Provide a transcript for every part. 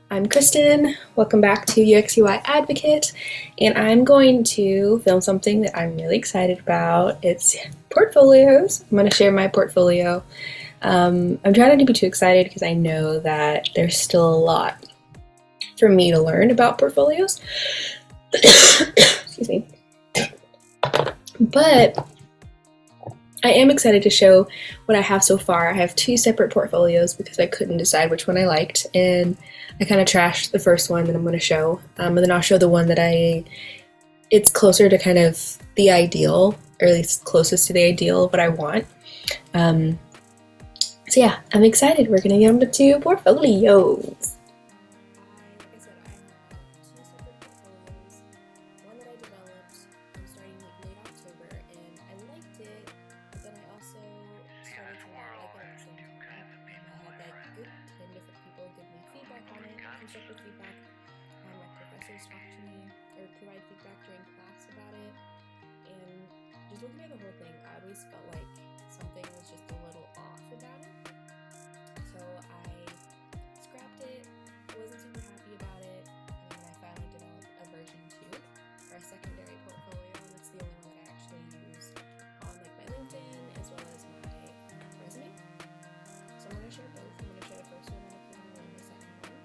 I'm Kristen. Welcome back to UXUI Advocate, and I'm going to film something that I'm really excited about. It's portfolios. I'm going to share my portfolio. I'm trying not to be too excited because I know that there's still a lot for me to learn about portfolios. Excuse me. But I am excited to show what I have so far. I have two separate portfolios because I couldn't decide which one I liked, and I kind of trashed the first one that I'm going to show, and then I'll show the one that it's closer to kind of the ideal, or at least closest to the ideal of what I want. So yeah, I'm excited. We're going to get on to two portfolios. Like I said, I have two separate portfolios. One that I developed, I'm starting late October, and I liked it, but then I also started to not like it at the same time. I had like good 10 different people give me feedback on it, constructive feedback. My professors talk to me or provide feedback during class about it, and just looking at the whole thing, I always felt like something was just a little off about it. So I scrapped it, wasn't super happy about it, and then I finally developed a version 2 for a secondary portfolio, and that's the only one that I actually use on like my LinkedIn as well as my resume. So I'm going to share both. I'm going to share the first one that I put on the second one.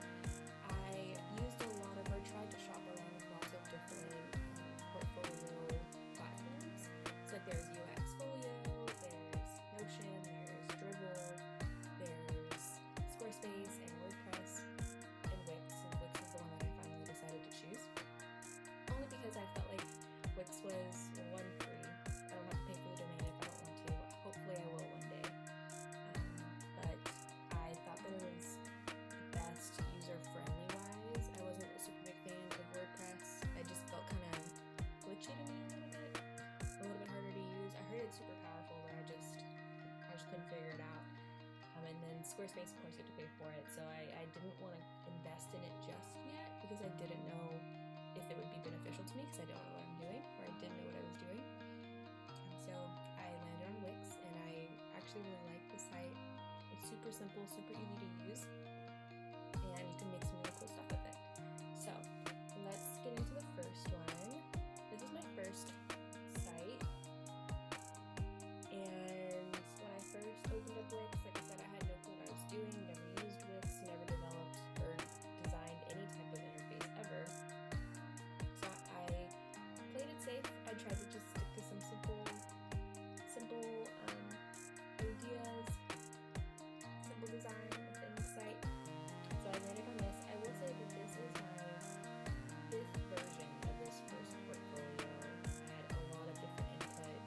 I used a lot of, or tried to shop around with lots of different portfolio platforms. So like there's UXUI, there's Notion, there's Dribble, there's Squarespace and WordPress, and Wix. And Wix is the one that I finally decided to choose. Only because I felt like Wix was one, free. I don't have to pay for the domain if I don't want to. Hopefully I will one day. But I thought that it was best user-friendly wise. I wasn't a super big fan of WordPress. I just felt kind of glitchy to me a little bit harder to use. I heard it's super powerful, but I just couldn't figure it out. And then Squarespace, of course, you have to pay for it, so I didn't want to invest in it just yet because I didn't know if it would be beneficial to me because I don't know what I'm doing, or I didn't know what I was doing. So I landed on Wix, and I actually really like the site. It's super simple, super easy to use, and you can make some really cool stuff with it. So let's get into the first one. This is my first site, and when I first opened up Wix, like I said, I had no clue what I was doing, never used Wix, never developed or designed any type of interface ever. So I played it safe. I tried to just stick to some simple ideas, simple design within the site. So I landed on this. I will say that this is my 5th version of this first portfolio. I had a lot of different input,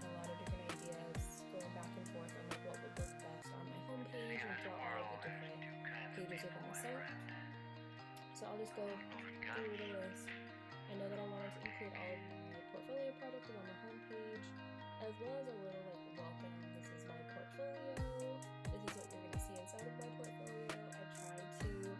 a lot of different ideas, going back and forth on like what would look best on my homepage and throughout all of the different pages within the site. So I'll just go through the list. I know that I wanted to include all of my portfolio products on the homepage, as well as a little like welcome. This is my portfolio. This is what you're going to see inside of my portfolio. I tried to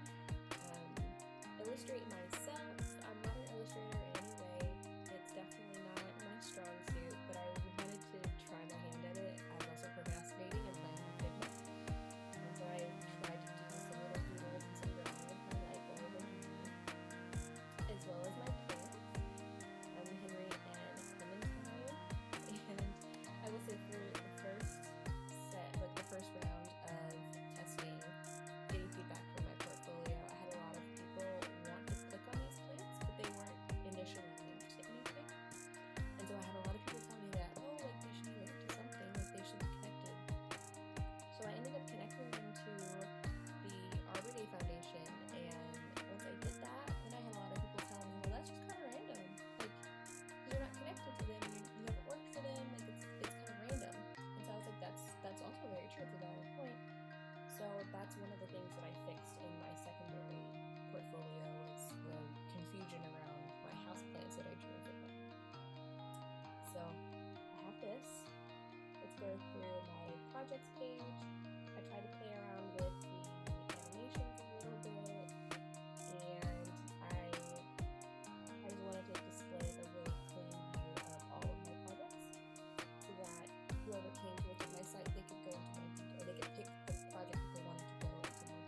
illustrate myself. I'm not an illustrator in any way. It's definitely not my strong suit, but I wanted to try my hand at it. I was also procrastinating and playing with Figma. And so I tried to do some little doodles and some drawing of my light bulb and Henry, as well as my plants, Henry and Clementine. And I will say for the first round of testing, getting feedback from my portfolio, I had a lot of people want to click on these plants, but they weren't initially linked to anything. And so I had a lot of people tell me that, oh, like they should be linked to something, like they should be connected. So I ended up connecting them to the Arbor Day Foundation, and once I did that, then I had a lot of people telling me, well, that's just kind of random. Like, you're not connected to them, you haven't worked for them, like it's kind of random. And so I was like, that's also very true, it's a valid point. So that's one of the things that I fixed in my secondary portfolio, was the confusion around my houseplants that I drew in Figma. So I have this. Let's go through my projects page. I tried to play around with the animations a little bit, and I just wanted to display the really clean view of all of my projects, so that whoever came to look at my site, they could go into my, or they could pick the project that they wanted to go into my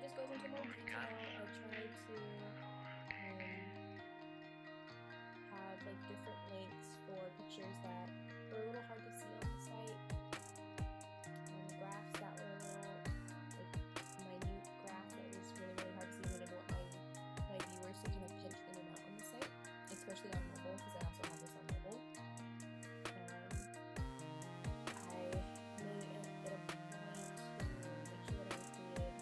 just goes into more detail. I tried to have like different links for pictures that were a little hard to see on the site, graphs that were a little like minute graph that was really hard to see. I didn't want my viewers to kind of pinch in and out on the site, especially on mobile, because I also have this on mobile. I made it a point to make sure that I included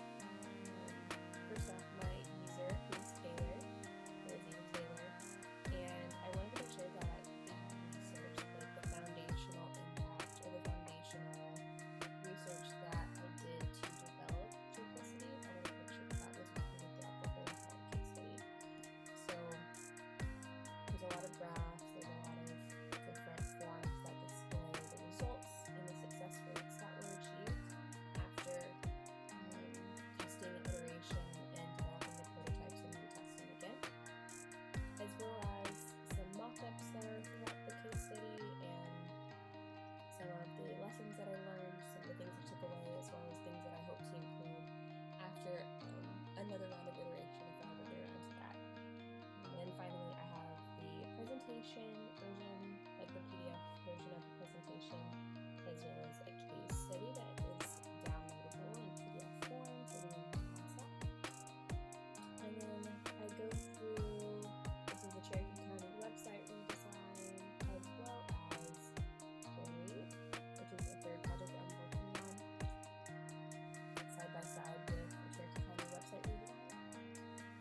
first off my user, who's Taylor, and I wanted to make sure that the research, like the foundational impact or the foundational research that I did to develop duplicity, I wanted to make sure that was included throughout the whole entire case study. So there's a lot of graphs, there's a lot of different forms that display the results and the success rates that were achieved after testing and iteration and developing the prototypes and retesting again, as well as some mock-ups that are throughout the case study and some of the lessons that I learned, some of the things I took away, as well as things that I hope to include after another round of iteration if I ever get around to that. And then finally I have the presentation version, like the PDF version of the presentation, as well as a case study that is downloadable in PDF form so anyone can pass that. And then I go through, this is the Cherokee County website redesign, as well as Berry, which is a third project that I'm working on, side by side with the Cherokee County website redesign.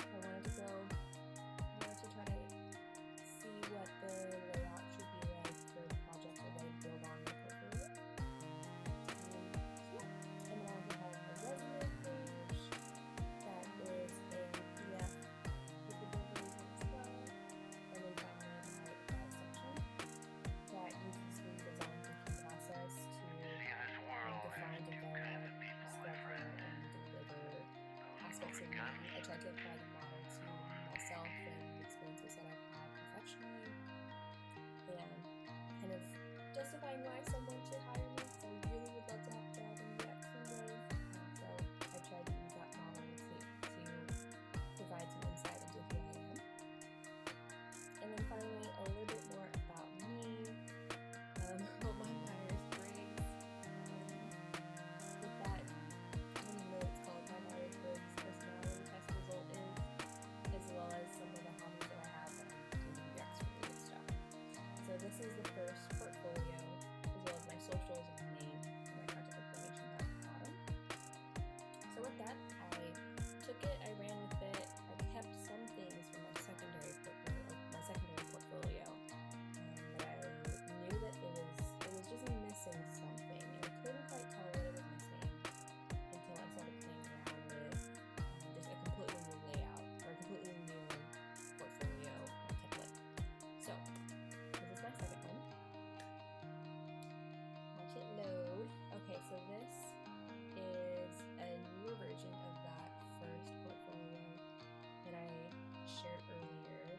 I wanted to try to see what the layout should be like for the project that I build on my portfolio. And then I also have a resume page that is a PDF clickable version as well. And then finally my about section that uses the design thinking process to define, develop, discover, and deliver aspects of me. I tried to apply the model to myself and experiences that I've had professionally, and kind of justifying why someone should hire me. So I really would love to have a job in UXUI, and so I tried to use that model to provide some insight into who I am. And then finally, a little bit more about me, what my Myers-Briggs, with that, I don't even know what it's called, my Myers-Briggs personality test result is, as well as some of the hobbies that I have that I'm doing UX-related stuff. So this is the first portfolio, as well as my socials and my name and my contact information down at the bottom. So with that, I took it, I ran with it, I kept some things from my secondary portfolio, but I knew that it was just missing something, and I couldn't quite tell what it was missing until I started playing around with just a completely new layout, or a completely new portfolio template. So this is my second one. Watch it load. Okay, so this is a newer version of that first portfolio that I shared earlier.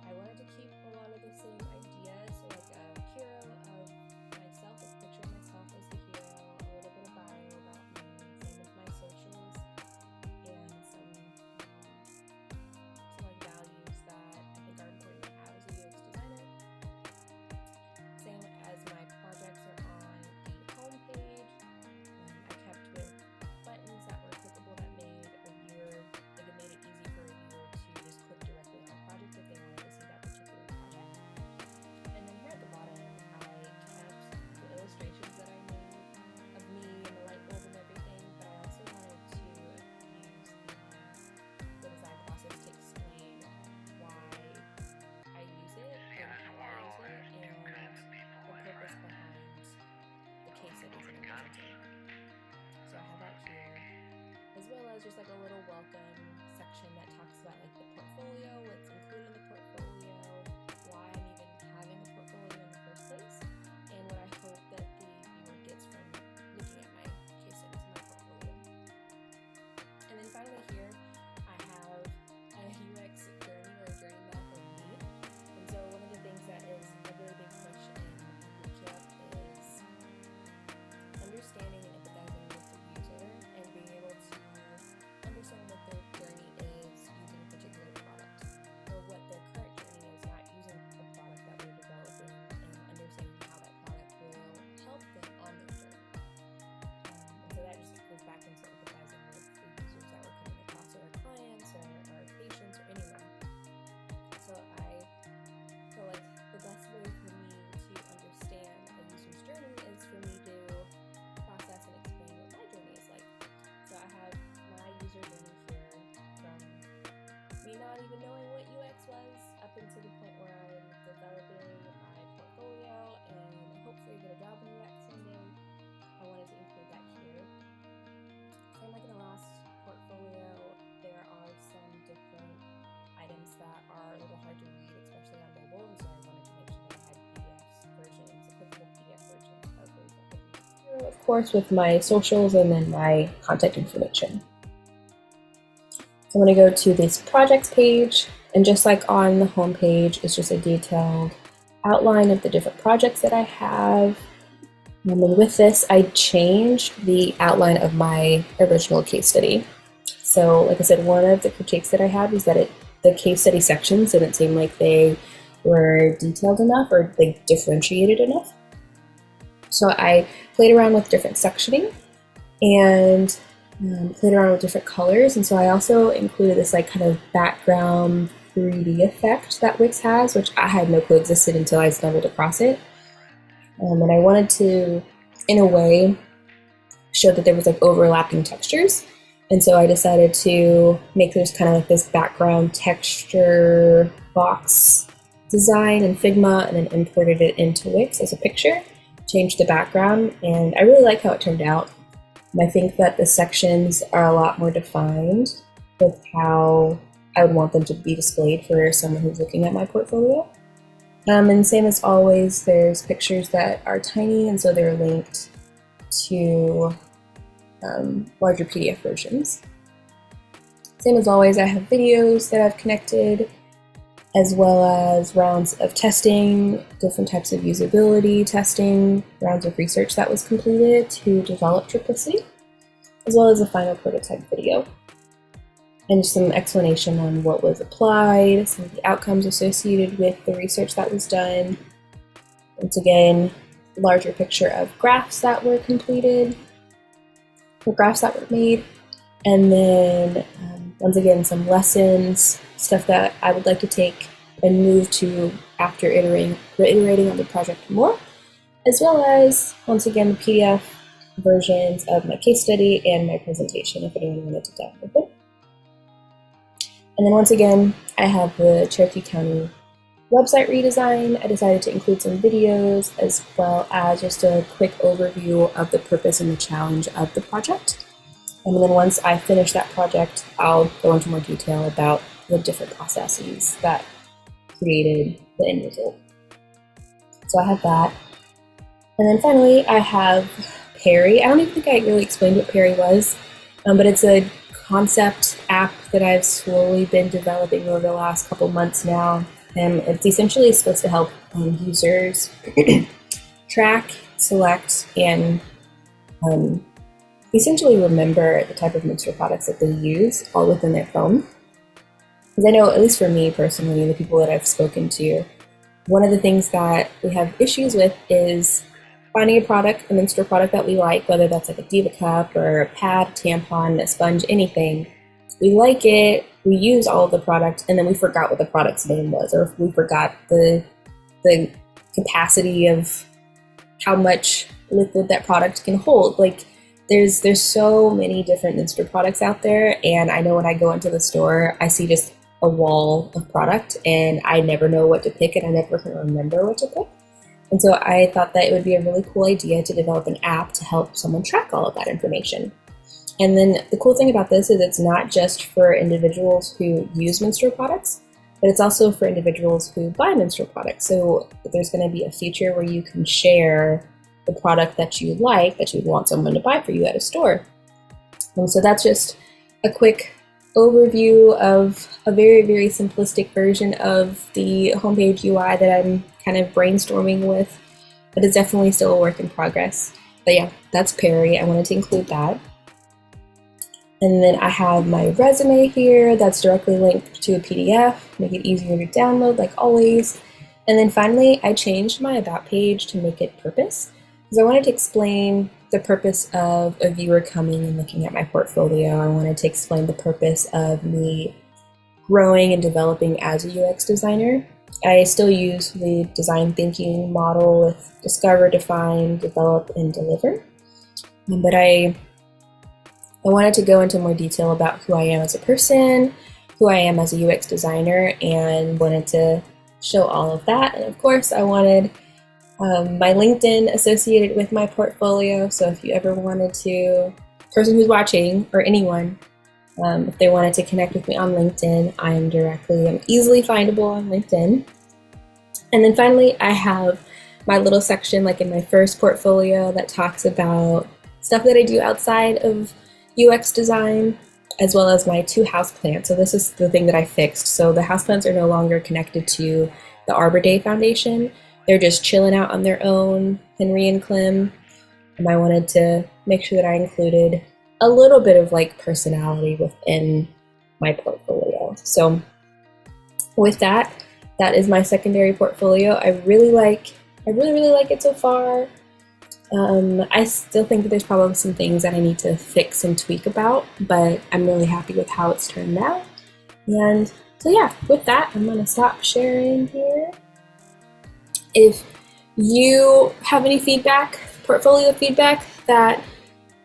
I wanted to keep a lot of the same ideas, so like a hero of myself, a picture of myself as the hero, a little bit of bio about me, same with my socials, and some like values that I think are important to have as a UX designer. Same as my projects are on the home page. I kept with buttons that were clickable that made a viewer, like it made it easy for a viewer to just click directly on a project if they wanted to see that particular project. And then here at the bottom, I kept the illustrations that I made of me and the light bulb and everything, but I also wanted to use the design process to explain why I use it and how I use it and the purpose behind the case studies that I'm presenting. So I have that here, as well as just like a little welcome section that talks about like the portfolio, what's included in the portfolio, why I'm even having a portfolio in the first place, and what I hope that the viewer gets from looking at my case studies in my portfolio. And then finally here, I have a UX journey or a journey map of me. And so one of the things that is a really big push in Bootcamp is understanding and empathizing with the user and being able to understand of course, with my socials and then my contact information. So I'm going to go to this projects page, and just like on the home page, it's just a detailed outline of the different projects that I have. And then with this, I changed the outline of my original case study. So like I said, one of the critiques that I had was that the case study sections didn't seem like they were detailed enough or they differentiated enough. So I played around with different sectioning and played around with different colors. And so I also included this like kind of background 3D effect that Wix has, which I had no clue existed until I stumbled across it. And I wanted to, in a way, show that there was like overlapping textures. And so I decided to make this kind of like this background texture box design in Figma, and then imported it into Wix as a picture, changed the background, and I really like how it turned out. I think that the sections are a lot more defined with how I would want them to be displayed for someone who's looking at my portfolio. And same as always, there's pictures that are tiny, and so they're linked to larger PDF versions. Same as always, I have videos that I've connected, as well as rounds of testing, different types of usability testing, rounds of research that was completed to develop triplicity, as well as a final prototype video. And some explanation on what was applied, some of the outcomes associated with the research that was done. Once again, larger picture of graphs that were completed, or graphs that were made, and then once again, some lessons, stuff that I would like to take and move to after iterating on the project more, as well as, once again, the PDF versions of my case study and my presentation if anyone wanted to download them. And then once again, I have the Cherokee County website redesign. I decided to include some videos as well as just a quick overview of the purpose and the challenge of the project. And then once I finish that project, I'll go into more detail about the different processes that created the end result. So I have that. And then finally, I have Perry. I don't even think I really explained what Perry was, but it's a concept app that I've slowly been developing over the last couple months now. And it's essentially supposed to help users track, select, and essentially remember the type of menstrual products that they use all within their phone. Because I know, at least for me personally, the people that I've spoken to, one of the things that we have issues with is finding a product, a menstrual product that we like, whether that's like a Diva cup or a pad, a tampon, a sponge, anything. We like it, we use all of the product, and then we forgot what the product's name was, or we forgot the capacity of how much liquid that product can hold. Like, there's so many different menstrual products out there, and I know when I go into the store, I see just a wall of product, and I never know what to pick, and I never can remember what to pick. And so I thought that it would be a really cool idea to develop an app to help someone track all of that information. And then the cool thing about this is it's not just for individuals who use menstrual products, but it's also for individuals who buy menstrual products. So there's going to be a feature where you can share the product that you like, that you want someone to buy for you at a store. And so that's just a quick overview of a very, very simplistic version of the homepage UI that I'm kind of brainstorming with, but it's definitely still a work in progress. But yeah, that's Perry. I wanted to include that. And then I have my resume here that's directly linked to a PDF, make it easier to download like always. And then finally, I changed my About page to make it purpose, because I wanted to explain the purpose of a viewer coming and looking at my portfolio. I wanted to explain the purpose of me growing and developing as a UX designer. I still use the design thinking model with discover, define, develop, and deliver. But I wanted to go into more detail about who I am as a person, who I am as a UX designer, and wanted to show all of that. And of course, I wanted my LinkedIn associated with my portfolio. So if you ever wanted to, person who's watching or anyone, if they wanted to connect with me on LinkedIn, I'm easily findable on LinkedIn. And then finally, I have my little section, like in my first portfolio, that talks about stuff that I do outside of UX design, as well as my 2 houseplants. So this is the thing that I fixed. So the houseplants are no longer connected to the Arbor Day Foundation. They're just chilling out on their own, Henry and Clem. And I wanted to make sure that I included a little bit of like personality within my portfolio. So with that, that is my secondary portfolio. I really like it so far. I still think that there's probably some things that I need to fix and tweak about, but I'm really happy with how it's turned out. And so yeah, with that, I'm gonna stop sharing here. If you have any feedback, portfolio feedback that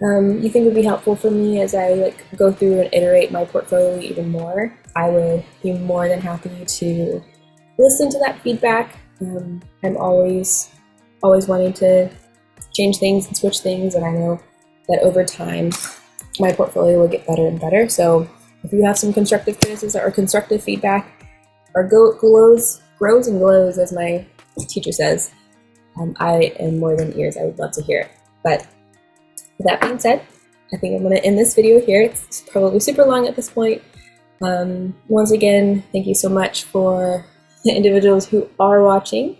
you think would be helpful for me as I like go through and iterate my portfolio even more, I would be more than happy to listen to that feedback. I'm always wanting to change things and switch things, and I know that over time my portfolio will get better and better. So if you have some constructive criticism or constructive feedback, or grows and glows, as my teacher says, I am more than ears. I would love to hear it. But with that being said, I think I'm going to end this video here. It's probably super long at this point. Once again, thank you so much for the individuals who are watching.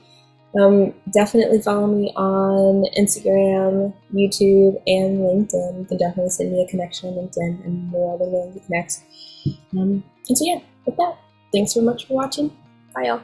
Definitely follow me on Instagram, YouTube, and LinkedIn. You can definitely send me a connection on LinkedIn. I'm more than willing to connect. And so yeah, with that, thanks so much for watching. Bye, y'all.